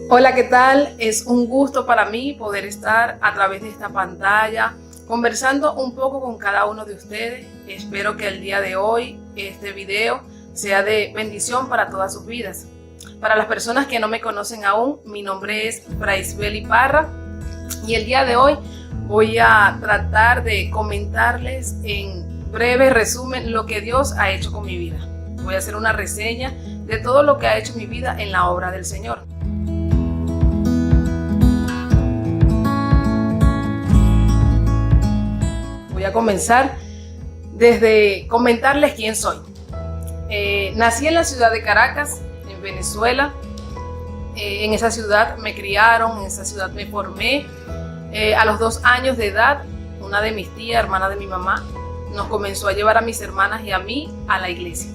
Hola, ¿qué tal? Es un gusto para mí poder estar a través de esta pantalla conversando un poco con cada uno de ustedes. Espero que el día de hoy este video sea de bendición para todas sus vidas. Para las personas que no me conocen aún, mi nombre es Fraisbeli Parra y el día de hoy voy a tratar de comentarles en breve resumen lo que Dios ha hecho con mi vida. Voy a hacer una reseña de todo lo que ha hecho mi vida en la obra del Señor. Voy a comenzar desde comentarles quién soy. Nací en la ciudad de Caracas, en Venezuela. En esa ciudad me criaron, en esa ciudad me formé. A los 2 años de edad, una de mis tías, hermana de mi mamá, nos comenzó a llevar a mis hermanas y a mí a la iglesia.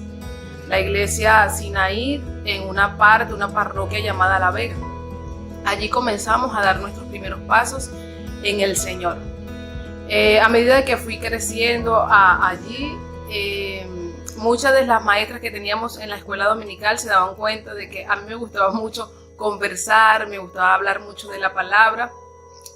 La iglesia Sinaí, en una parroquia llamada La Vega. Allí comenzamos a dar nuestros primeros pasos en el Señor. A medida que fui creciendo allí, muchas de las maestras que teníamos en la escuela dominical se daban cuenta de que a mí me gustaba mucho conversar, me gustaba hablar mucho de la palabra.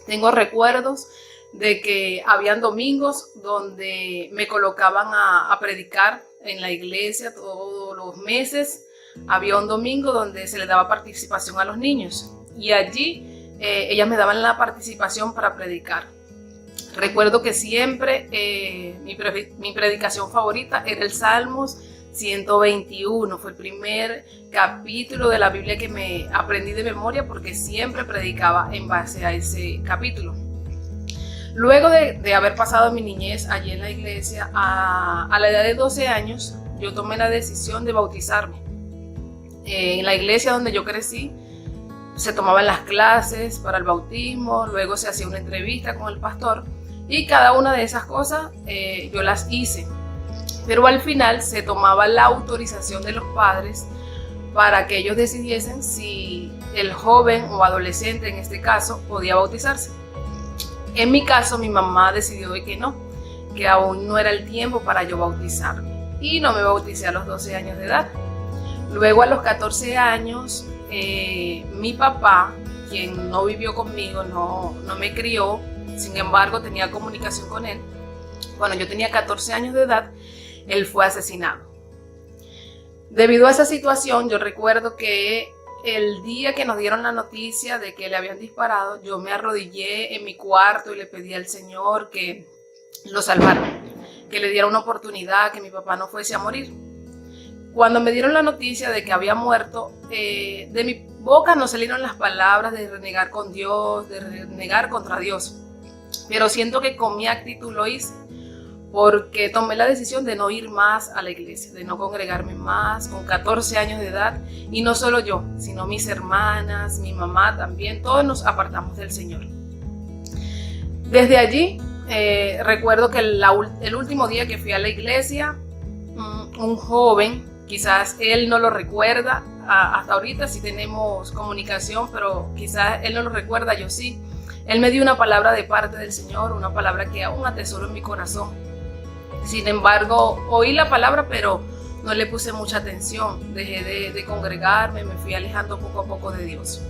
Tengo recuerdos de que habían domingos donde me colocaban a predicar en la iglesia todos los meses. Había un domingo donde se le daba participación a los niños y allí ellas me daban la participación para predicar. Recuerdo que siempre mi predicación favorita era el Salmos 121. Fue el primer capítulo de la Biblia que me aprendí de memoria porque siempre predicaba en base a ese capítulo. Luego de haber pasado mi niñez allí en la iglesia, a la edad de 12 años, yo tomé la decisión de bautizarme. En la iglesia donde yo crecí, se tomaban las clases para el bautismo, luego se hacía una entrevista con el pastor y cada una de esas cosas yo las hice. Pero al final se tomaba la autorización de los padres para que ellos decidiesen si el joven o adolescente, en este caso, podía bautizarse. En mi caso, mi mamá decidió de que no, que aún no era el tiempo para yo bautizarme. Y no me bauticé a los 12 años de edad. Luego, a los 14 años, mi papá, quien no vivió conmigo, no me crió, sin embargo, tenía comunicación con él. Cuando yo tenía 14 años de edad, él fue asesinado. Debido a esa situación, yo recuerdo que el día que nos dieron la noticia de que le habían disparado, yo me arrodillé en mi cuarto y le pedí al Señor que lo salvara, que le diera una oportunidad, que mi papá no fuese a morir. Cuando me dieron la noticia de que había muerto, de mi boca no salieron las palabras de renegar con Dios, de renegar contra Dios. Pero siento que con mi actitud lo hice, porque tomé la decisión de no ir más a la iglesia, de no congregarme más, con 14 años de edad. Y no solo yo, sino mis hermanas, mi mamá también, todos nos apartamos del Señor. Desde allí, recuerdo que el último día que fui a la iglesia, un joven, quizás él no lo recuerda, hasta ahorita sí tenemos comunicación, pero quizás él no lo recuerda, yo sí. Él me dio una palabra de parte del Señor, una palabra que aún atesoro en mi corazón. Sin embargo, oí la palabra, pero no le puse mucha atención. Dejé de congregarme, me fui alejando poco a poco de Dios.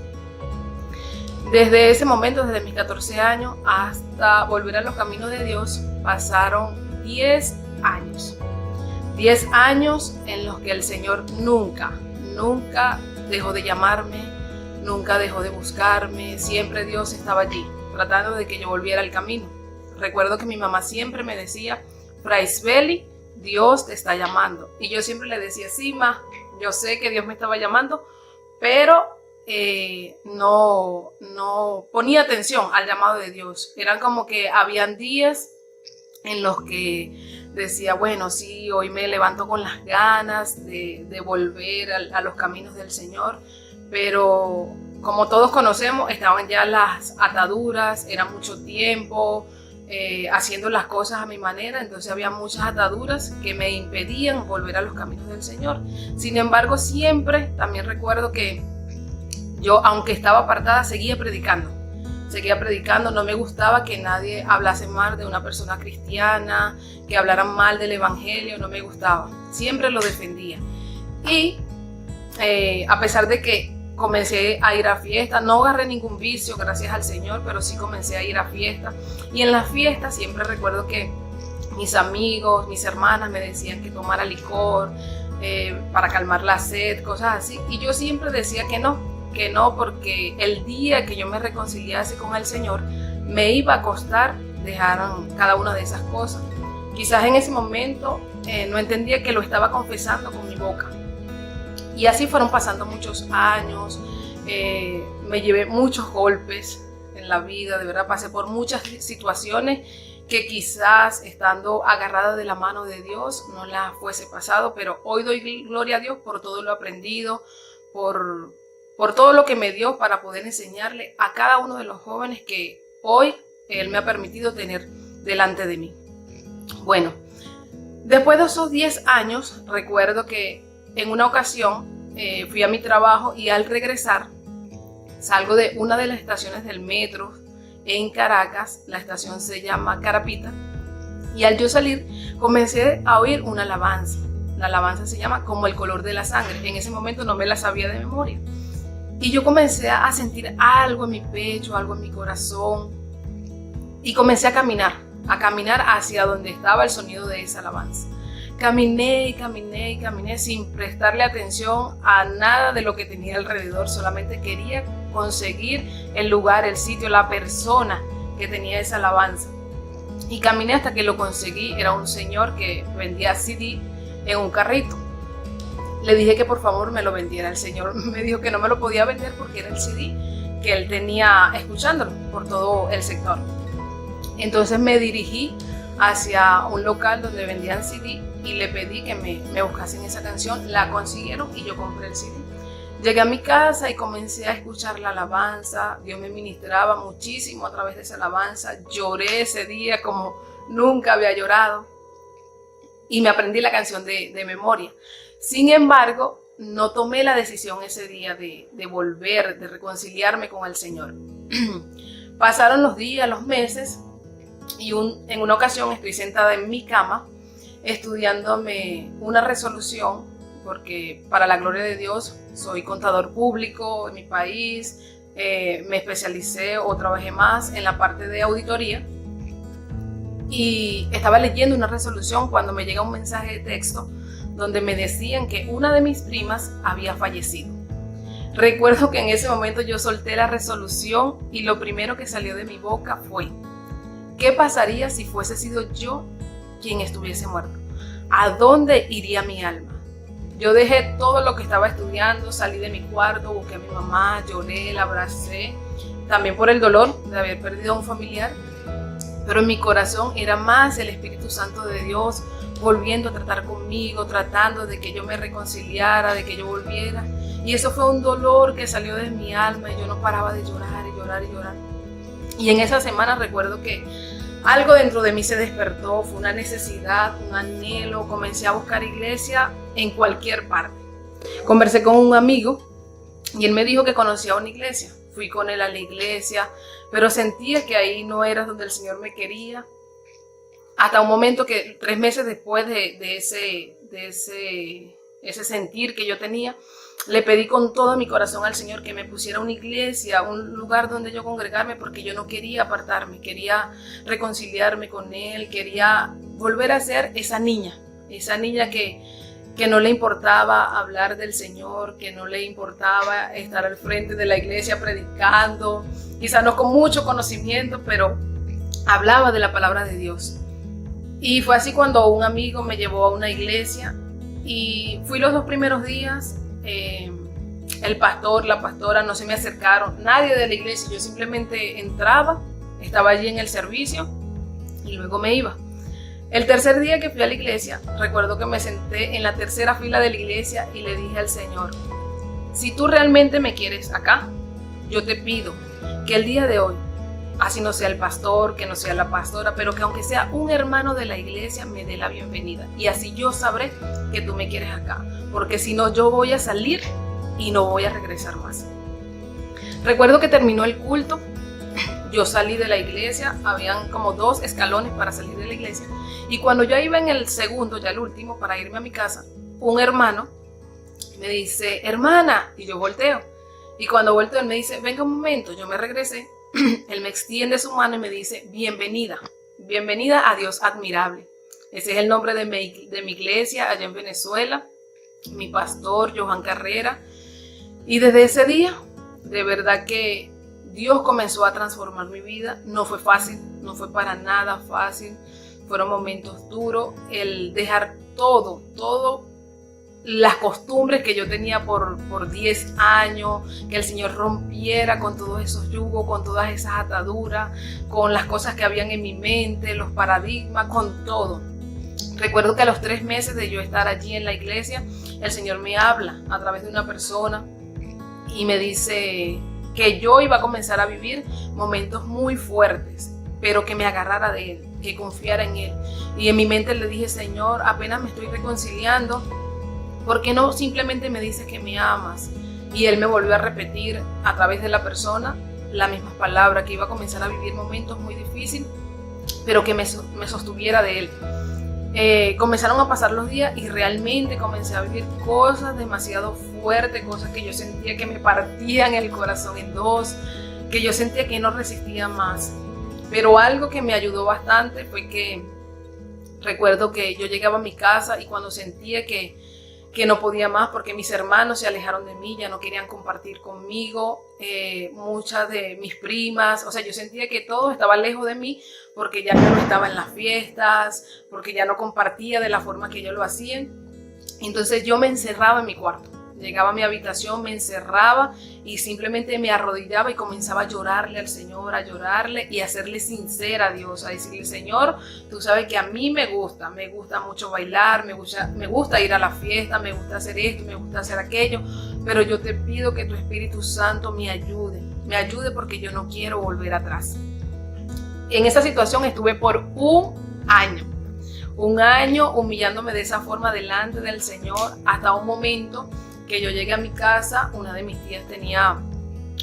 Desde ese momento, desde mis 14 años hasta volver a los caminos de Dios, pasaron 10 años. 10 años en los que el Señor nunca dejó de llamarme, nunca dejó de buscarme. Siempre Dios estaba allí, tratando de que yo volviera al camino. Recuerdo que mi mamá siempre me decía: Fraisbeli, Dios te está llamando. Y yo siempre le decía: sí, ma, yo sé que Dios me estaba llamando, pero no ponía atención al llamado de Dios. Eran como que habían días en los que decía: bueno, sí, hoy me levanto con las ganas de volver a los caminos del Señor, pero como todos conocemos, estaban ya las ataduras, era mucho tiempo haciendo las cosas a mi manera, entonces había muchas ataduras que me impedían volver a los caminos del Señor. Sin embargo, siempre también recuerdo que yo, aunque estaba apartada, seguía predicando, no me gustaba que nadie hablase mal de una persona cristiana, que hablaran mal del evangelio, no me gustaba, siempre lo defendía. Y a pesar de que comencé a ir a fiestas. No agarré ningún vicio, gracias al Señor, pero sí comencé a ir a fiestas. Y en las fiestas siempre recuerdo que mis amigos, mis hermanas me decían que tomara licor para calmar la sed, cosas así. Y yo siempre decía que no, porque el día que yo me reconciliase con el Señor, me iba a costar dejar cada una de esas cosas. Quizás en ese momento no entendía que lo estaba confesando con mi boca. Y así fueron pasando muchos años, me llevé muchos golpes en la vida, de verdad pasé por muchas situaciones que quizás estando agarrada de la mano de Dios no la fuese pasado, pero hoy doy gloria a Dios por todo lo aprendido, por todo lo que me dio para poder enseñarle a cada uno de los jóvenes que hoy Él me ha permitido tener delante de mí. Bueno, después de esos 10 años, recuerdo que en una ocasión fui a mi trabajo y al regresar salgo de una de las estaciones del metro en Caracas. La estación se llama Carapita, y al yo salir comencé a oír una alabanza. La alabanza se llama Como el color de la sangre. En ese momento no me la sabía de memoria, y yo comencé a sentir algo en mi pecho, algo en mi corazón, y comencé a caminar hacia donde estaba el sonido de esa alabanza. Caminé y caminé y caminé sin prestarle atención a nada de lo que tenía alrededor. Solamente quería conseguir el lugar, el sitio, la persona que tenía esa alabanza. Y caminé hasta que lo conseguí. Era un señor que vendía CD en un carrito. Le dije que por favor me lo vendiera. El señor me dijo que no me lo podía vender porque era el CD que él tenía escuchándolo por todo el sector. Entonces me dirigí hacia un local donde vendían CD y le pedí que me buscasen esa canción. La consiguieron y yo compré el CD. Llegué a mi casa y comencé a escuchar la alabanza. Dios me ministraba muchísimo a través de esa alabanza. Lloré ese día como nunca había llorado y me aprendí la canción de memoria. Sin embargo, no tomé la decisión ese día de volver, de reconciliarme con el Señor. Pasaron los días, los meses, y en una ocasión estoy sentada en mi cama estudiándome una resolución, porque para la gloria de Dios soy contador público en mi país, me especialicé o trabajé más en la parte de auditoría, y estaba leyendo una resolución cuando me llega un mensaje de texto donde me decían que una de mis primas había fallecido. Recuerdo que en ese momento yo solté la resolución y lo primero que salió de mi boca fue: ¿qué pasaría si fuese sido yo quien estuviese muerto? ¿A dónde iría mi alma? Yo dejé todo lo que estaba estudiando, salí de mi cuarto, busqué a mi mamá, lloré, la abracé, también por el dolor de haber perdido a un familiar, pero en mi corazón era más el Espíritu Santo de Dios volviendo a tratar conmigo, tratando de que yo me reconciliara, de que yo volviera. Y eso fue un dolor que salió de mi alma y yo no paraba de llorar y llorar y llorar. Y en esa semana recuerdo que algo dentro de mí se despertó, fue una necesidad, un anhelo. Comencé a buscar iglesia en cualquier parte. Conversé con un amigo y él me dijo que conocía una iglesia. Fui con él a la iglesia, pero sentía que ahí no era donde el Señor me quería. Hasta un momento que 3 meses después de ese sentir que yo tenía, le pedí con todo mi corazón al Señor que me pusiera una iglesia, un lugar donde yo congregarme, porque yo no quería apartarme, quería reconciliarme con Él, quería volver a ser esa niña que no le importaba hablar del Señor, que no le importaba estar al frente de la iglesia predicando, quizás no con mucho conocimiento, pero hablaba de la palabra de Dios. Y fue así cuando un amigo me llevó a una iglesia y fui los 2 primeros días. El pastor, la pastora no se me acercaron, nadie de la iglesia. Yo simplemente entraba, estaba allí en el servicio y luego me iba. El tercer día que fui a la iglesia, recuerdo que me senté en la tercera fila de la iglesia y le dije al Señor: si tú realmente me quieres acá, yo te pido que el día de hoy, así no sea el pastor, que no sea la pastora, pero que aunque sea un hermano de la iglesia me dé la bienvenida, y así yo sabré que tú me quieres acá, porque si no yo voy a salir y no voy a regresar más. Recuerdo que terminó el culto, yo salí de la iglesia, habían como 2 escalones para salir de la iglesia, y cuando yo iba en el segundo, ya el último, para irme a mi casa, un hermano me dice: hermana, y yo volteo Y cuando vuelto él me dice, venga un momento, yo me regresé, él me extiende su mano y me dice, bienvenida, bienvenida a Dios admirable. Ese es el nombre de mi iglesia allá en Venezuela, mi pastor Johan Carrera. Y desde ese día, de verdad que Dios comenzó a transformar mi vida. No fue fácil, no fue para nada fácil. Fueron momentos duros, el dejar todo las costumbres que yo tenía por 10 años, que el Señor rompiera con todos esos yugos, con todas esas ataduras, con las cosas que habían en mi mente, los paradigmas, con todo. Recuerdo que a los 3 meses de yo estar allí en la iglesia, el Señor me habla a través de una persona y me dice que yo iba a comenzar a vivir momentos muy fuertes, pero que me agarrara de Él, que confiara en Él. Y en mi mente le dije, Señor, apenas me estoy reconciliando, ¿por qué no simplemente me dices que me amas? Y Él me volvió a repetir a través de la persona las mismas palabras, que iba a comenzar a vivir momentos muy difíciles, pero que me sostuviera de Él. Comenzaron a pasar los días y realmente comencé a vivir cosas demasiado fuertes, cosas que yo sentía que me partían el corazón en dos, que yo sentía que no resistía más. Pero algo que me ayudó bastante fue que recuerdo que yo llegaba a mi casa y cuando sentía que no podía más porque mis hermanos se alejaron de mí, ya no querían compartir conmigo, muchas de mis primas, o sea, yo sentía que todo estaba lejos de mí porque ya no estaba en las fiestas, porque ya no compartía de la forma que yo lo hacía. Entonces yo me encerraba en mi cuarto, llegaba a mi habitación, me encerraba y simplemente me arrodillaba y comenzaba a llorarle al Señor, a llorarle y a serle sincera a Dios, a decirle, Señor, tú sabes que a mí me gusta mucho bailar, me gusta ir a la fiesta, me gusta hacer esto, me gusta hacer aquello, pero yo te pido que tu Espíritu Santo me ayude porque yo no quiero volver atrás. En esa situación estuve por un año humillándome de esa forma delante del Señor, hasta un momento que yo llegué a mi casa. Una de mis tías tenía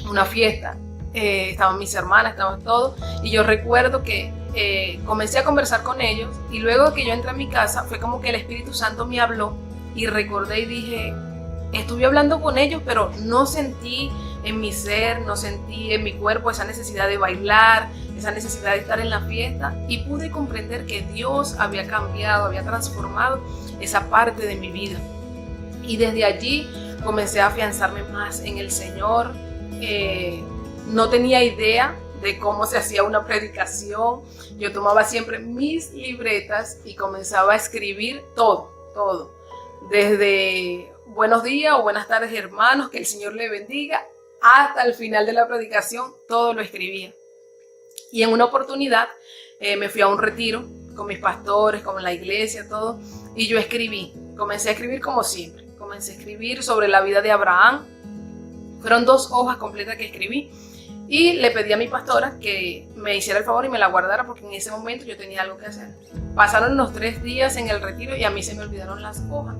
una fiesta, estaban mis hermanas, estaban todos, y yo recuerdo que comencé a conversar con ellos, y luego que yo entré a mi casa fue como que el Espíritu Santo me habló y recordé y dije, estuve hablando con ellos, pero no sentí en mi ser, no sentí en mi cuerpo esa necesidad de bailar, esa necesidad de estar en la fiesta, y pude comprender que Dios había cambiado, había transformado esa parte de mi vida. Y desde allí comencé a afianzarme más en el Señor. No tenía idea de cómo se hacía una predicación. Yo tomaba siempre mis libretas y comenzaba a escribir todo. Desde buenos días o buenas tardes, hermanos, que el Señor le bendiga, hasta el final de la predicación, todo lo escribía. Y en una oportunidad me fui a un retiro con mis pastores, con la iglesia, todo, y yo comencé a escribir como siempre. Comencé a escribir sobre la vida de Abraham. Fueron 2 hojas completas que escribí y le pedí a mi pastora que me hiciera el favor y me la guardara porque en ese momento yo tenía algo que hacer. Pasaron los 3 días en el retiro y a mí se me olvidaron las hojas.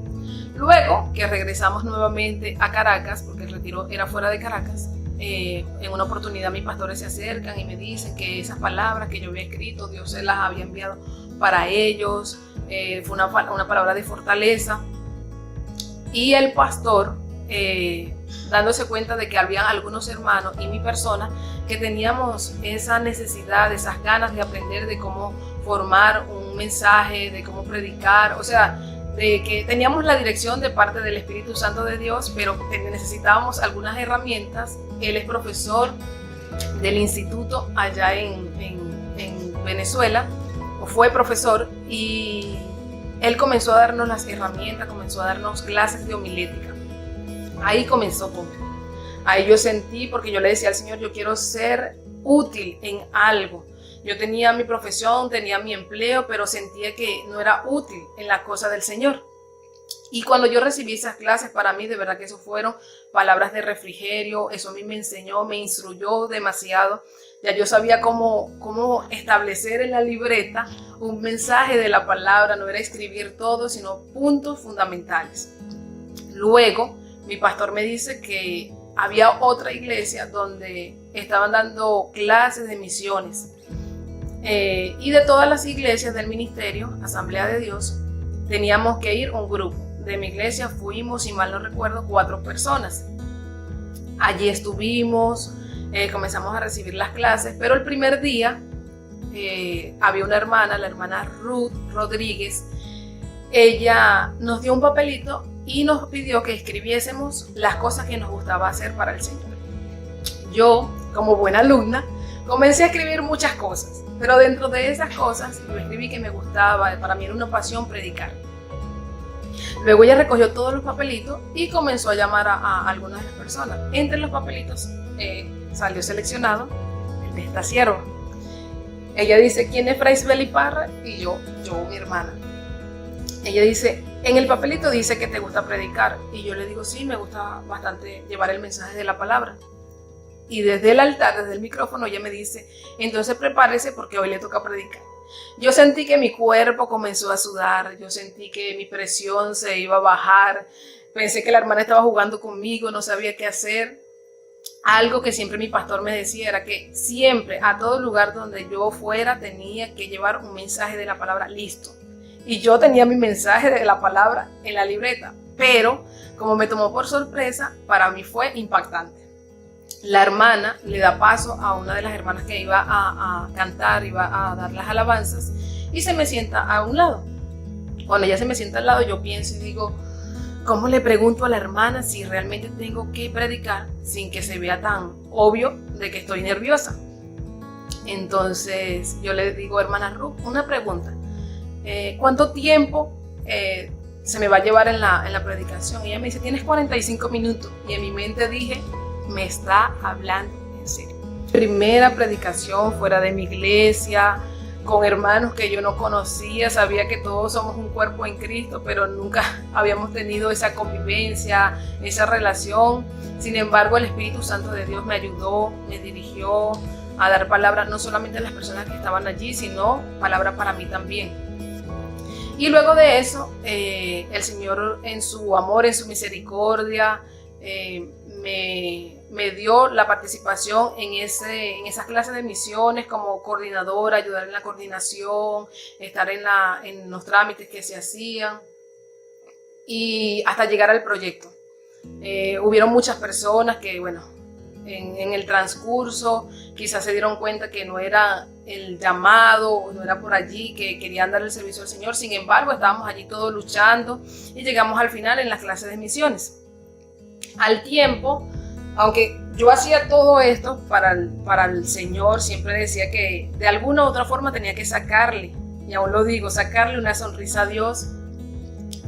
Luego que regresamos nuevamente a Caracas, porque el retiro era fuera de Caracas, en una oportunidad mis pastores se acercan y me dicen que esas palabras que yo había escrito, Dios se las había enviado para ellos. Fue una palabra de fortaleza. Y el pastor, dándose cuenta de que había algunos hermanos y mi persona que teníamos esa necesidad, esas ganas de aprender de cómo formar un mensaje, de cómo predicar, o sea, de que teníamos la dirección de parte del Espíritu Santo de Dios, pero necesitábamos algunas herramientas. Él es profesor del instituto allá en Venezuela, o fue profesor, y él comenzó a darnos las herramientas, comenzó a darnos clases de homilética. Ahí comenzó todo. Ahí yo sentí, porque yo le decía al Señor, yo quiero ser útil en algo. Yo tenía mi profesión, tenía mi empleo, pero sentía que no era útil en la cosa del Señor. Y cuando yo recibí esas clases, para mí de verdad que eso fueron palabras de refrigerio. Eso a mí me enseñó, me instruyó demasiado. Ya yo sabía cómo establecer en la libreta un mensaje de la palabra. No era escribir todo, sino puntos fundamentales. Luego, mi pastor me dice que había otra iglesia donde estaban dando clases de misiones. Y de todas las iglesias del ministerio, Asamblea de Dios, teníamos que ir un grupo. De mi iglesia fuimos, si mal no recuerdo, 4 personas. Allí estuvimos, comenzamos a recibir las clases, pero el primer día había una hermana, la hermana Ruth Rodríguez. Ella nos dio un papelito y nos pidió que escribiésemos las cosas que nos gustaba hacer para el Señor. Yo, como buena alumna, comencé a escribir muchas cosas, pero dentro de esas cosas yo escribí que me gustaba, para mí era una pasión predicar. Luego ella recogió todos los papelitos y comenzó a llamar a algunas de las personas. Entre los papelitos salió seleccionado el de esta sierva. Ella dice, ¿quién es Fray Sibeli Parra? Y yo, mi hermana. Ella dice, en el papelito dice que te gusta predicar. Y yo le digo, sí, me gusta bastante llevar el mensaje de la palabra. Y desde el altar, desde el micrófono, ella me dice, entonces prepárese porque hoy le toca predicar. Yo sentí que mi cuerpo comenzó a sudar, yo sentí que mi presión se iba a bajar, pensé que la hermana estaba jugando conmigo, no sabía qué hacer. Algo que siempre mi pastor me decía era que siempre, a todo lugar donde yo fuera, tenía que llevar un mensaje de la palabra listo. Y yo tenía mi mensaje de la palabra en la libreta, pero como me tomó por sorpresa, para mí fue impactante. La hermana le da paso a una de las hermanas que iba a cantar, iba a dar las alabanzas y se me sienta a un lado. Cuando ella se me sienta al lado, yo pienso y digo, ¿cómo le pregunto a la hermana si realmente tengo que predicar sin que se vea tan obvio de que estoy nerviosa? Entonces yo le digo, hermana Ruth, una pregunta. ¿Cuánto tiempo se me va a llevar en la predicación? Y ella me dice, tienes 45 minutos. Y en mi mente dije, me está hablando en serio. Primera predicación fuera de mi iglesia, con hermanos que yo no conocía, sabía que todos somos un cuerpo en Cristo, pero nunca habíamos tenido esa convivencia, esa relación. Sin embargo, el Espíritu Santo de Dios me ayudó, me dirigió a dar palabra no solamente a las personas que estaban allí, sino palabra para mí también. Y luego de eso, el Señor en su amor, en su misericordia, me dio la participación en esas clases de misiones como coordinadora, ayudar en la coordinación, estar en los trámites que se hacían y hasta llegar al proyecto. Hubieron muchas personas que, bueno, en el transcurso quizás se dieron cuenta que no era el llamado, no era por allí que querían dar el servicio al Señor. Sin embargo, estábamos allí todos luchando y llegamos al final en las clases de misiones. Al tiempo, aunque yo hacía todo esto para el Señor, siempre decía que de alguna u otra forma tenía que sacarle, y aún lo digo, sacarle una sonrisa a Dios.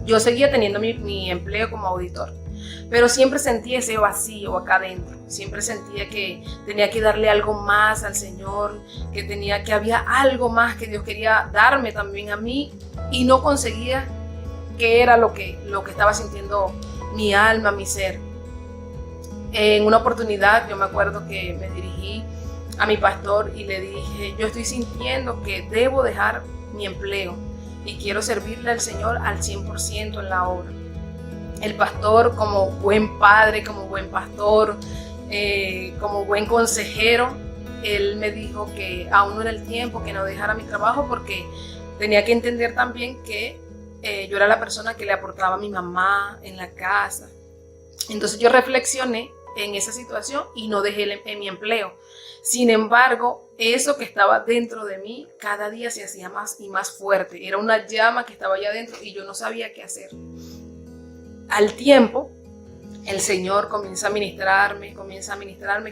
Yo seguía teniendo mi empleo como auditor, pero siempre sentía ese vacío acá adentro. Siempre sentía que tenía que darle algo más al Señor, que había algo más que Dios quería darme también a mí, y no conseguía qué era lo que estaba sintiendo mi alma, mi ser. En una oportunidad yo me acuerdo que me dirigí a mi pastor y le dije, yo estoy sintiendo que debo dejar mi empleo y quiero servirle al Señor al 100% en la obra. El pastor, como buen padre, como buen pastor, como buen consejero, él me dijo que aún no era el tiempo, que no dejara mi trabajo porque tenía que entender también que yo era la persona que le aportaba a mi mamá en la casa. Entonces yo reflexioné en esa situación y no dejé mi empleo. Sin embargo, eso que estaba dentro de mí cada día se hacía más y más fuerte. Era una llama que estaba allá adentro y yo no sabía qué hacer. Al tiempo, el Señor comienza a ministrarme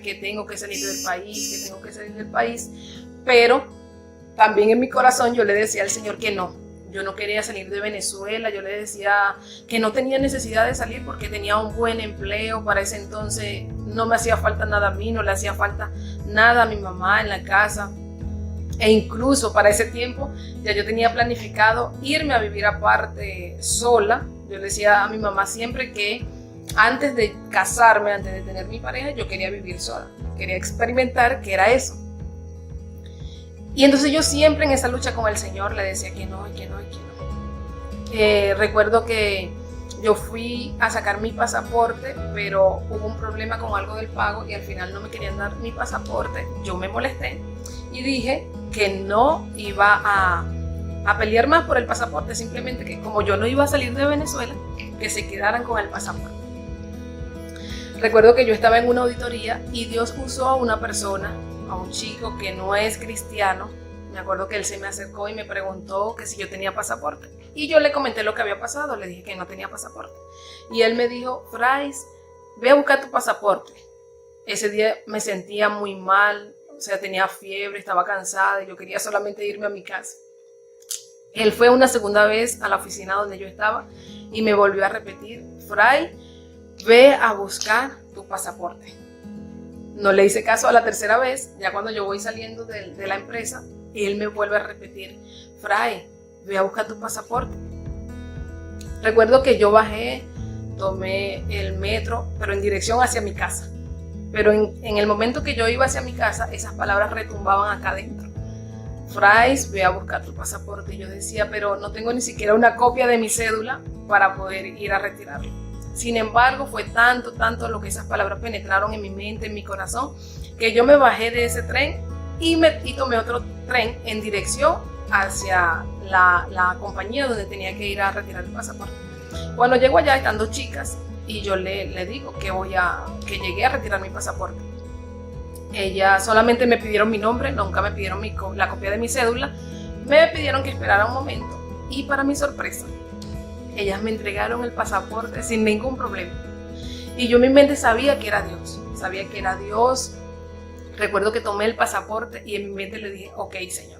que tengo que salir del país, pero también en mi corazón yo le decía al Señor que no. Yo no quería salir de Venezuela, yo le decía que no tenía necesidad de salir porque tenía un buen empleo. Para ese entonces no me hacía falta nada a mí, no le hacía falta nada a mi mamá en la casa. E incluso para ese tiempo ya yo tenía planificado irme a vivir aparte sola. Yo le decía a mi mamá siempre que antes de casarme, antes de tener mi pareja, yo quería vivir sola. Quería experimentar qué era eso. Y entonces yo siempre en esa lucha con el Señor le decía que no, que no, que no. Recuerdo que yo fui a sacar mi pasaporte, pero hubo un problema con algo del pago y al final no me querían dar mi pasaporte. Yo me molesté y dije que no iba a pelear más por el pasaporte, simplemente que como yo no iba a salir de Venezuela, que se quedaran con el pasaporte. Recuerdo que yo estaba en una auditoría y Dios usó a una persona, a un chico que no es cristiano. Me acuerdo que él se me acercó y me preguntó que si yo tenía pasaporte. Y yo le comenté lo que había pasado, le dije que no tenía pasaporte. Y él me dijo, Frais, ve a buscar tu pasaporte. Ese día me sentía muy mal, o sea, tenía fiebre, estaba cansada y yo quería solamente irme a mi casa. Él fue una segunda vez a la oficina donde yo estaba y me volvió a repetir, Fray, ve a buscar tu pasaporte. No le hice caso a la tercera vez, ya cuando yo voy saliendo de la empresa, él me vuelve a repetir, Fray, ve a buscar tu pasaporte. Recuerdo que yo bajé, tomé el metro, pero en dirección hacia mi casa. Pero en el momento que yo iba hacia mi casa, esas palabras retumbaban acá adentro. Fray, ve a buscar tu pasaporte. Y yo decía, pero no tengo ni siquiera una copia de mi cédula para poder ir a retirarlo. Sin embargo, fue tanto lo que esas palabras penetraron en mi mente, en mi corazón, que yo me bajé de ese tren y tomé otro tren en dirección hacia la compañía donde tenía que ir a retirar el pasaporte. Cuando llego allá están dos chicas y yo le digo que llegué a retirar mi pasaporte. Ellas solamente me pidieron mi nombre, nunca me pidieron la copia de mi cédula, me pidieron que esperara un momento y para mi sorpresa, ellas me entregaron el pasaporte sin ningún problema. Y yo en mi mente sabía que era Dios. Recuerdo que tomé el pasaporte y en mi mente le dije, ok, Señor,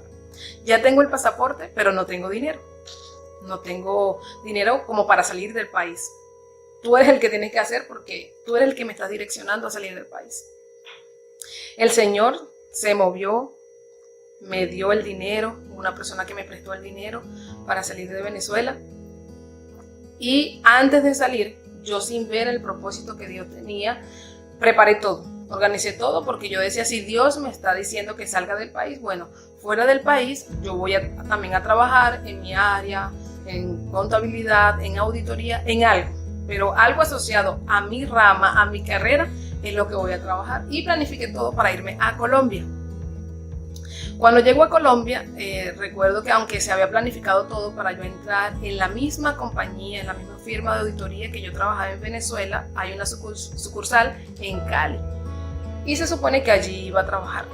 ya tengo el pasaporte, pero no tengo dinero. No tengo dinero como para salir del país. Tú eres el que tienes que hacer porque tú eres el que me estás direccionando a salir del país. El Señor se movió, me dio el dinero, una persona que me prestó el dinero para salir de Venezuela. Y antes de salir, yo sin ver el propósito que Dios tenía, preparé todo, organicé todo porque yo decía, si Dios me está diciendo que salga del país, bueno, fuera del país yo voy también a trabajar en mi área, en contabilidad, en auditoría, en algo, pero algo asociado a mi rama, a mi carrera, es lo que voy a trabajar. Y planifiqué todo para irme a Colombia. Cuando llego a Colombia, recuerdo que aunque se había planificado todo para yo entrar en la misma compañía, en la misma firma de auditoría que yo trabajaba en Venezuela, hay una sucursal en Cali. Y se supone que allí iba a trabajar.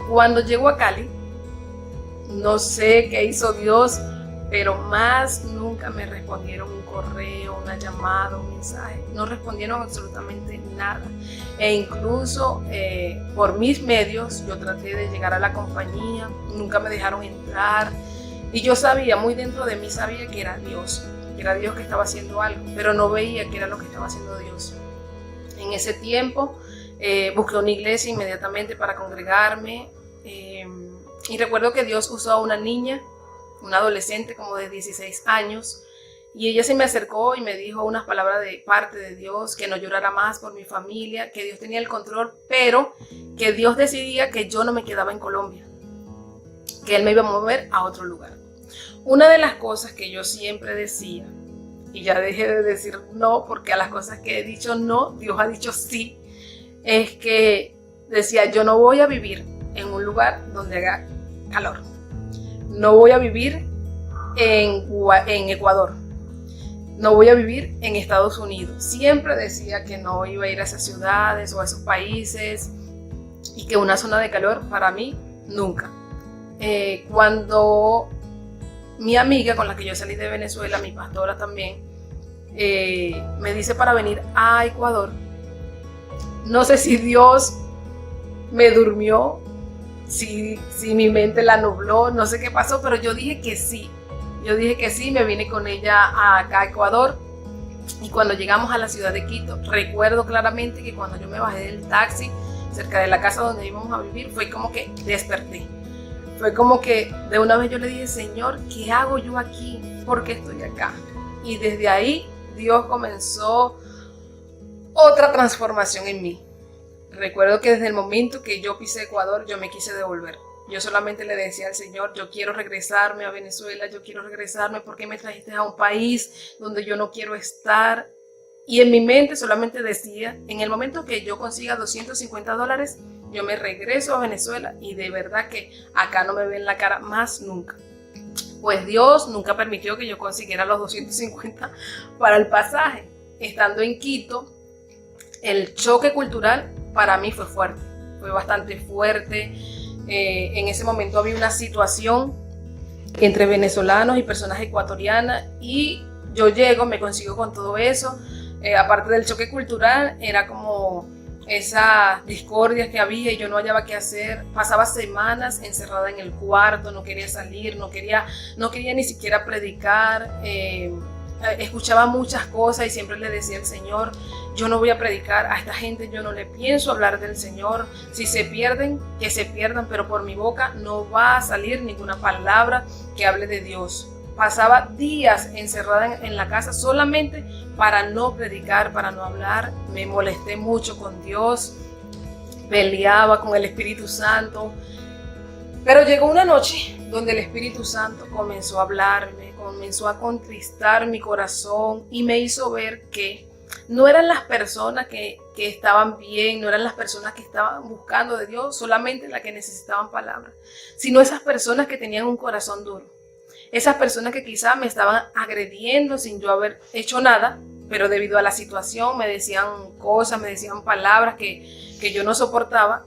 Cuando llego a Cali, no sé qué hizo Dios, pero más nunca me respondieron un correo, una llamada, un mensaje. No respondieron absolutamente nada. E incluso por mis medios yo traté de llegar a la compañía, nunca me dejaron entrar. Y yo sabía, muy dentro de mí sabía que era Dios que estaba haciendo algo, pero no veía que era lo que estaba haciendo Dios. En ese tiempo busqué una iglesia inmediatamente para congregarme. Y recuerdo que Dios usó a una niña, una adolescente como de 16 años, y ella se me acercó y me dijo unas palabras de parte de Dios, que no llorara más por mi familia, que Dios tenía el control, pero que Dios decidía que yo no me quedaba en Colombia, que Él me iba a mover a otro lugar. Una de las cosas que yo siempre decía, y ya dejé de decir no, porque a las cosas que he dicho no, Dios ha dicho sí, es que decía, yo no voy a vivir en un lugar donde haga calor. No voy a vivir en Ecuador. No voy a vivir en Estados Unidos. Siempre decía que no iba a ir a esas ciudades o a esos países y que una zona de calor para mí, nunca. Cuando mi amiga con la que yo salí de Venezuela, mi pastora también, me dice para venir a Ecuador, no sé si Dios me durmió, si mi mente la nubló, no sé qué pasó, pero yo dije que sí. Yo dije que sí, me vine con ella acá a Ecuador. Y cuando llegamos a la ciudad de Quito, recuerdo claramente que cuando yo me bajé del taxi cerca de la casa donde íbamos a vivir, fue como que desperté. Fue como que de una vez yo le dije, Señor, ¿qué hago yo aquí? ¿Por qué estoy acá? Y desde ahí Dios comenzó otra transformación en mí. Recuerdo que desde el momento que yo pisé Ecuador, yo me quise devolver. Yo solamente le decía al Señor, yo quiero regresarme a Venezuela, yo quiero regresarme, ¿por qué me trajiste a un país donde yo no quiero estar? Y en mi mente solamente decía, en el momento que yo consiga $250, yo me regreso a Venezuela y de verdad que acá no me ven la cara más nunca. Pues Dios nunca permitió que yo consiguiera los 250 para el pasaje. Estando en Quito, el choque cultural para mí fue fuerte, fue bastante fuerte. En ese momento había una situación entre venezolanos y personas ecuatorianas y yo llego, me consigo con todo eso. Aparte del choque cultural, era como esas discordias que había y yo no hallaba qué hacer. Pasaba semanas encerrada en el cuarto, no quería salir, no quería ni siquiera predicar. Escuchaba muchas cosas y siempre le decía al Señor, yo no voy a predicar a esta gente, yo no le pienso hablar del Señor. Si se pierden, que se pierdan, pero por mi boca no va a salir ninguna palabra que hable de Dios. Pasaba días encerrada en la casa solamente para no predicar, para no hablar. Me molesté mucho con Dios, peleaba con el Espíritu Santo. Pero llegó una noche donde el Espíritu Santo comenzó a hablarme, comenzó a contristar mi corazón y me hizo ver que no eran las personas que estaban bien, no eran las personas que estaban buscando de Dios, solamente las que necesitaban palabras, sino esas personas que tenían un corazón duro. Esas personas que quizás me estaban agrediendo sin yo haber hecho nada, pero debido a la situación me decían cosas, me decían palabras que yo no soportaba.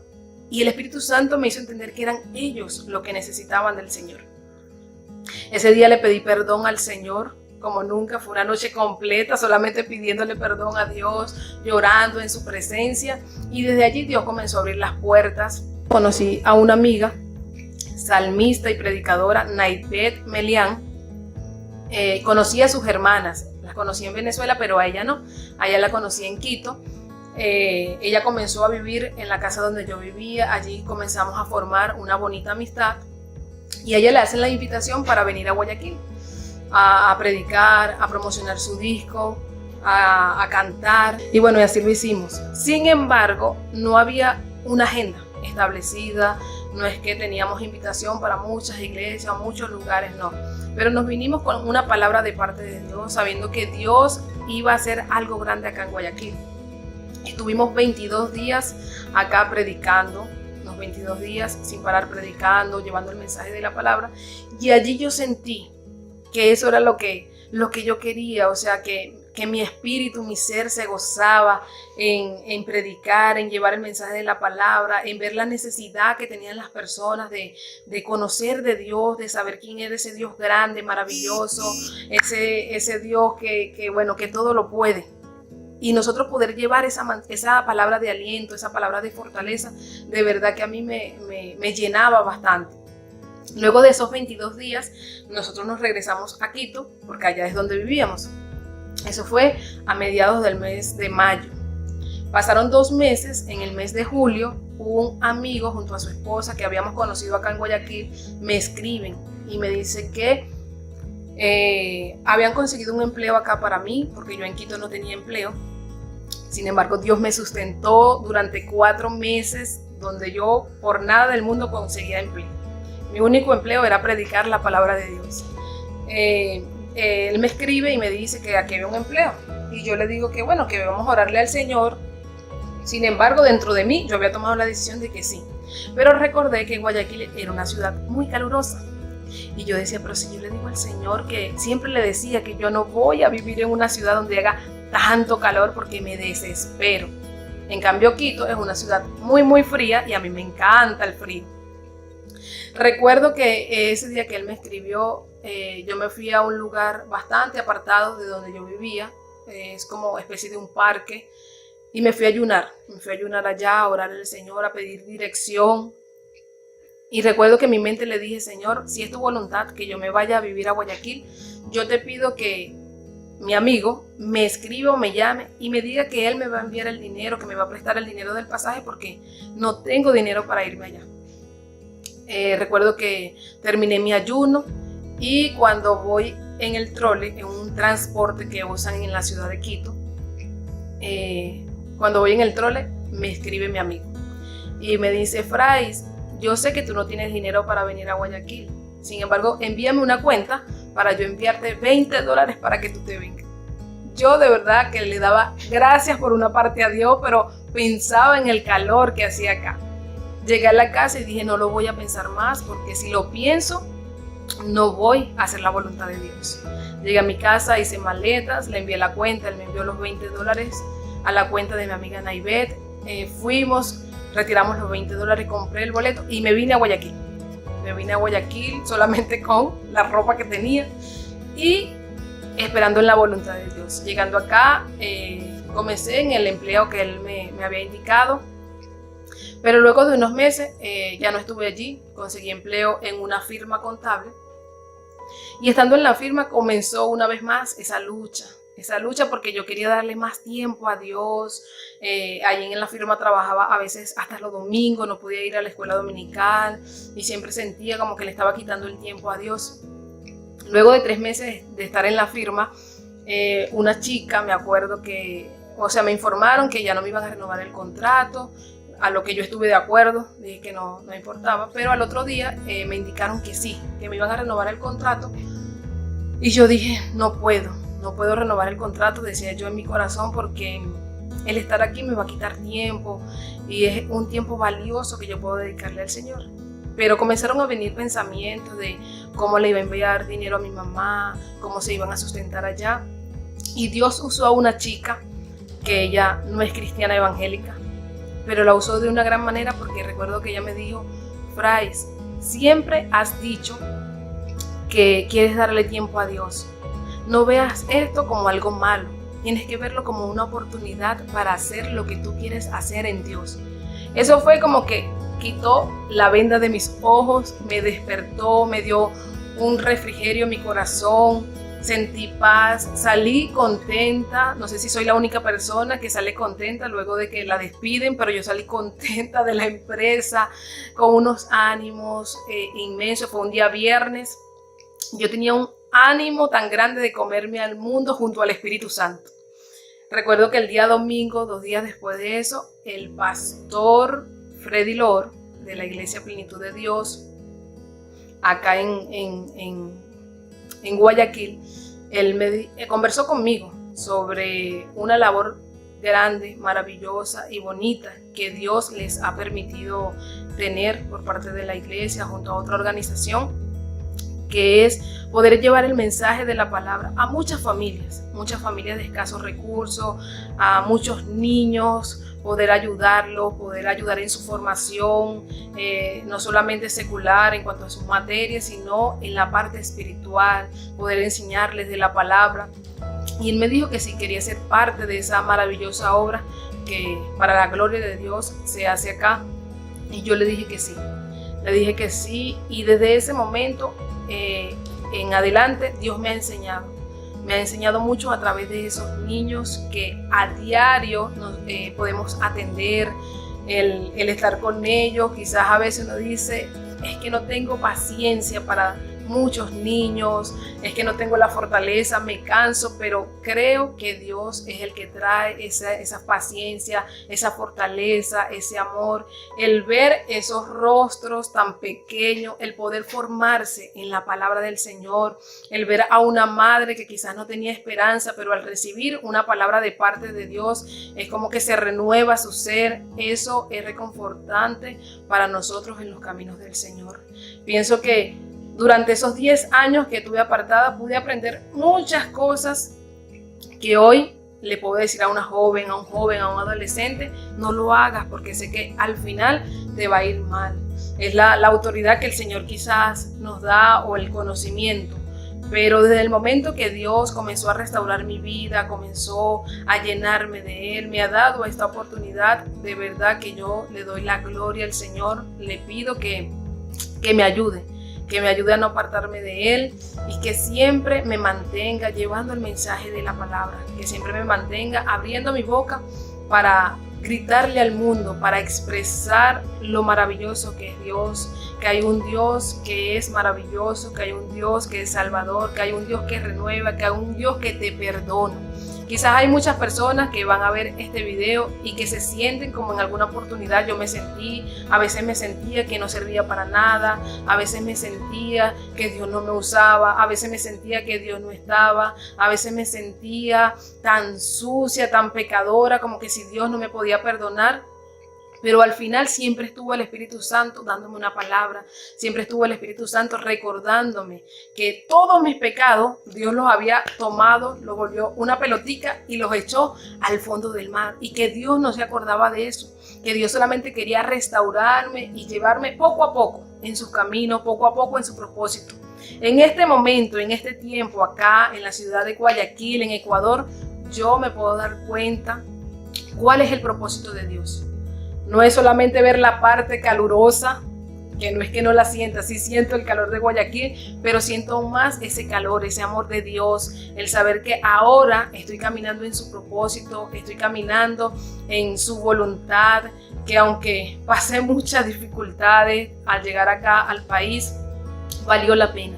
Y el Espíritu Santo me hizo entender que eran ellos los que necesitaban del Señor. Ese día le pedí perdón al Señor como nunca. Fue una noche completa solamente pidiéndole perdón a Dios, llorando en su presencia. Y desde allí Dios comenzó a abrir las puertas. Conocí a una amiga, salmista y predicadora, Naibet Melián. Conocí a sus hermanas. Las conocí en Venezuela, pero a ella no. A ella la conocí en Quito. Ella comenzó a vivir en la casa donde yo vivía. Allí comenzamos a formar una bonita amistad y a ella le hacen la invitación para venir a Guayaquil a predicar, a promocionar su disco, a cantar, y bueno, y así lo hicimos. Sin embargo, no había una agenda establecida, no es que teníamos invitación para muchas iglesias o muchos lugares, no, pero nos vinimos con una palabra de parte de Dios, sabiendo que Dios iba a hacer algo grande acá en Guayaquil. Estuvimos 22 días acá predicando, unos 22 días sin parar predicando, llevando el mensaje de la palabra, y allí yo sentí que eso era lo que yo quería, o sea, que mi espíritu, mi ser se gozaba en predicar, en llevar el mensaje de la palabra, en ver la necesidad que tenían las personas de conocer de Dios, de saber quién era ese Dios grande, maravilloso, ese Dios que todo lo puede. Y nosotros poder llevar esa palabra de aliento, esa palabra de fortaleza, de verdad que a mí me llenaba bastante. Luego de esos 22 días, nosotros nos regresamos a Quito, porque allá es donde vivíamos. Eso fue a mediados del mes de mayo. Pasaron 2 meses. En el mes de julio, un amigo junto a su esposa que habíamos conocido acá en Guayaquil me escriben y me dice que habían conseguido un empleo acá para mí, porque yo en Quito no tenía empleo. Sin embargo, Dios me sustentó durante 4 meses donde yo por nada del mundo conseguía empleo. Mi único empleo era predicar la palabra de Dios. Él me escribe y me dice que aquí había un empleo. Y yo le digo que bueno, que vamos a orarle al Señor. Sin embargo, dentro de mí yo había tomado la decisión de que sí. Pero recordé que Guayaquil era una ciudad muy calurosa. Y yo decía, pero si yo le digo al Señor, que siempre le decía que yo no voy a vivir en una ciudad donde haga tanto calor porque me desespero. En cambio, Quito es una ciudad muy, muy fría y a mí me encanta el frío. Recuerdo que ese día que él me escribió, yo me fui a un lugar bastante apartado de donde yo vivía. Es como especie de un parque. Y me fui a ayunar. Me fui a ayunar allá, a orar al Señor, a pedir dirección. Y recuerdo que en mi mente le dije, Señor, si es tu voluntad que yo me vaya a vivir a Guayaquil, yo te pido que mi amigo me escriba o me llame y me diga que él me va a enviar el dinero, que me va a prestar el dinero del pasaje porque no tengo dinero para irme allá. Recuerdo que terminé mi ayuno y cuando voy en el trole, en un transporte que usan en la ciudad de Quito, cuando voy en el trole me escribe mi amigo y me dice, Frais, yo sé que tú no tienes dinero para venir a Guayaquil, sin embargo envíame una cuenta para yo enviarte $20 para que tú te vengas. Yo de verdad que le daba gracias por una parte a Dios, pero pensaba en el calor que hacía acá. Llegué a la casa y dije, no lo voy a pensar más, porque si lo pienso, no voy a hacer la voluntad de Dios. Llegué a mi casa, hice maletas, le envié la cuenta, él me envió los $20. a la cuenta de mi amiga Naivet. Fuimos, retiramos los $20, compré el boleto y me vine a Guayaquil. Me vine a Guayaquil solamente con la ropa que tenía y esperando en la voluntad de Dios. Llegando acá, comencé en el empleo que él me había indicado, pero luego de unos meses ya no estuve allí, conseguí empleo en una firma contable y estando en la firma comenzó una vez más esa lucha porque yo quería darle más tiempo a Dios. Allí en la firma trabajaba a veces hasta los domingos, no podía ir a la escuela dominical y siempre sentía como que le estaba quitando el tiempo a Dios. Luego de 3 meses de estar en la firma, una chica, me acuerdo que, me informaron que ya no me iban a renovar el contrato, a lo que yo estuve de acuerdo, dije que no importaba, pero al otro día me indicaron que sí, que me iban a renovar el contrato y yo dije, no puedo renovar el contrato, decía yo en mi corazón, porque el estar aquí me va a quitar tiempo y es un tiempo valioso que yo puedo dedicarle al Señor. Pero comenzaron a venir pensamientos de cómo le iba a enviar dinero a mi mamá, cómo se iban a sustentar allá. Y Dios usó a una chica que ella no es cristiana evangélica, pero la usó de una gran manera porque recuerdo que ella me dijo, Frais, siempre has dicho que quieres darle tiempo a Dios. No veas esto como algo malo, tienes que verlo como una oportunidad para hacer lo que tú quieres hacer en Dios. Eso fue como que quitó la venda de mis ojos, me despertó, me dio un refrigerio en mi corazón, sentí paz, salí contenta. No sé si soy la única persona que sale contenta luego de que la despiden, pero yo salí contenta de la empresa, con unos ánimos inmensos. Fue un día viernes, yo tenía un ánimo tan grande de comerme al mundo junto al Espíritu Santo. Recuerdo que el día domingo, 2 días después de eso, el pastor Freddy Lor, de la Iglesia Plenitud de Dios, acá en Guayaquil, él conversó conmigo sobre una labor grande, maravillosa y bonita que Dios les ha permitido tener por parte de la iglesia junto a otra organización, que es poder llevar el mensaje de la palabra a muchas familias de escasos recursos, a muchos niños, poder ayudarlos, poder ayudar en su formación, no solamente secular en cuanto a sus materias, sino en la parte espiritual, poder enseñarles de la palabra. Y él me dijo que sí quería ser parte de esa maravillosa obra que para la gloria de Dios se hace acá. Y yo le dije que sí, y desde ese momento en adelante Dios me ha enseñado mucho a través de esos niños que a diario podemos atender, el estar con ellos. Quizás a veces uno dice, es que no tengo paciencia para muchos niños, es que no tengo la fortaleza, me canso, pero creo que Dios es el que trae esa paciencia, esa fortaleza, ese amor, el ver esos rostros tan pequeños, el poder formarse en la palabra del Señor, el ver a una madre que quizás no tenía esperanza, pero al recibir una palabra de parte de Dios, es como que se renueva su ser. Eso es reconfortante para nosotros en los caminos del Señor. Pienso que durante esos 10 años que estuve apartada pude aprender muchas cosas que hoy le puedo decir a una joven, a un joven, a un adolescente, no lo hagas porque sé que al final te va a ir mal. Es la autoridad que el Señor quizás nos da o el conocimiento. Pero desde el momento que Dios comenzó a restaurar mi vida, comenzó a llenarme de Él, me ha dado esta oportunidad, de verdad que yo le doy la gloria al Señor, le pido que me ayude a no apartarme de Él y que siempre me mantenga llevando el mensaje de la palabra, que siempre me mantenga abriendo mi boca para gritarle al mundo, para expresar lo maravilloso que es Dios, que hay un Dios que es maravilloso, que hay un Dios que es salvador, que hay un Dios que renueva, que hay un Dios que te perdona. Quizás hay muchas personas que van a ver este video y que se sienten como en alguna oportunidad yo me sentí. A veces me sentía que no servía para nada, a veces me sentía que Dios no me usaba, a veces me sentía que Dios no estaba, a veces me sentía tan sucia, tan pecadora, como que si Dios no me podía perdonar. Pero al final siempre estuvo el Espíritu Santo dándome una palabra, siempre estuvo el Espíritu Santo recordándome que todos mis pecados Dios los había tomado, los volvió una pelotica y los echó al fondo del mar, y que Dios no se acordaba de eso, que Dios solamente quería restaurarme y llevarme poco a poco en su camino, poco a poco en su propósito. En este momento, en este tiempo, acá en la ciudad de Guayaquil, en Ecuador, yo me puedo dar cuenta cuál es el propósito de Dios. No es solamente ver la parte calurosa, que no es que no la sienta, sí siento el calor de Guayaquil, pero siento aún más ese calor, ese amor de Dios, el saber que ahora estoy caminando en su propósito, estoy caminando en su voluntad, que aunque pasé muchas dificultades al llegar acá al país, valió la pena.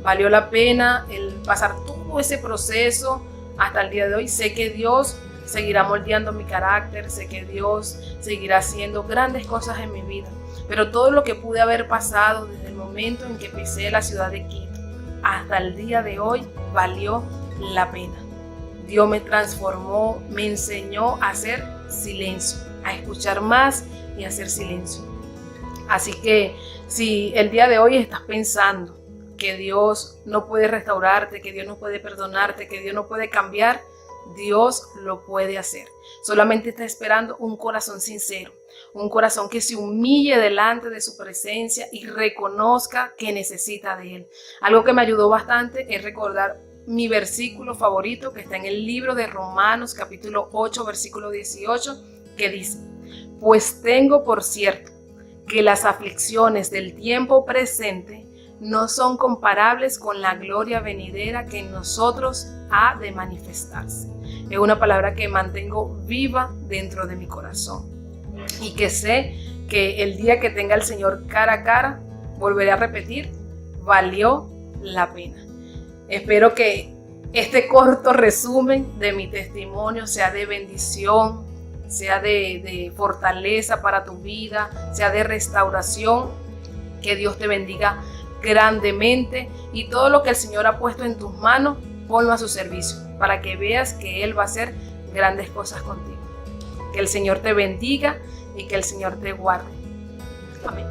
Valió la pena el pasar todo ese proceso hasta el día de hoy. Sé que Dios seguirá moldeando mi carácter, sé que Dios seguirá haciendo grandes cosas en mi vida, pero todo lo que pude haber pasado desde el momento en que pisé la ciudad de Quito hasta el día de hoy valió la pena. Dios me transformó, me enseñó a hacer silencio, a escuchar más y a hacer silencio. Así que si el día de hoy estás pensando que Dios no puede restaurarte, que Dios no puede perdonarte, que Dios no puede cambiar, Dios lo puede hacer. Solamente está esperando un corazón sincero, un corazón que se humille delante de su presencia y reconozca que necesita de Él. Algo que me ayudó bastante es recordar mi versículo favorito que está en el libro de Romanos capítulo 8 versículo 18, que dice: pues tengo por cierto que las aflicciones del tiempo presente no son comparables con la gloria venidera que en nosotros ha de manifestarse. Es una palabra que mantengo viva dentro de mi corazón y que sé que el día que tenga al Señor cara a cara, volveré a repetir, valió la pena. Espero que este corto resumen de mi testimonio sea de bendición, sea de fortaleza para tu vida, sea de restauración. Que Dios te bendiga grandemente y todo lo que el Señor ha puesto en tus manos, ponlo a su servicio para que veas que Él va a hacer grandes cosas contigo. Que el Señor te bendiga y que el Señor te guarde. Amén.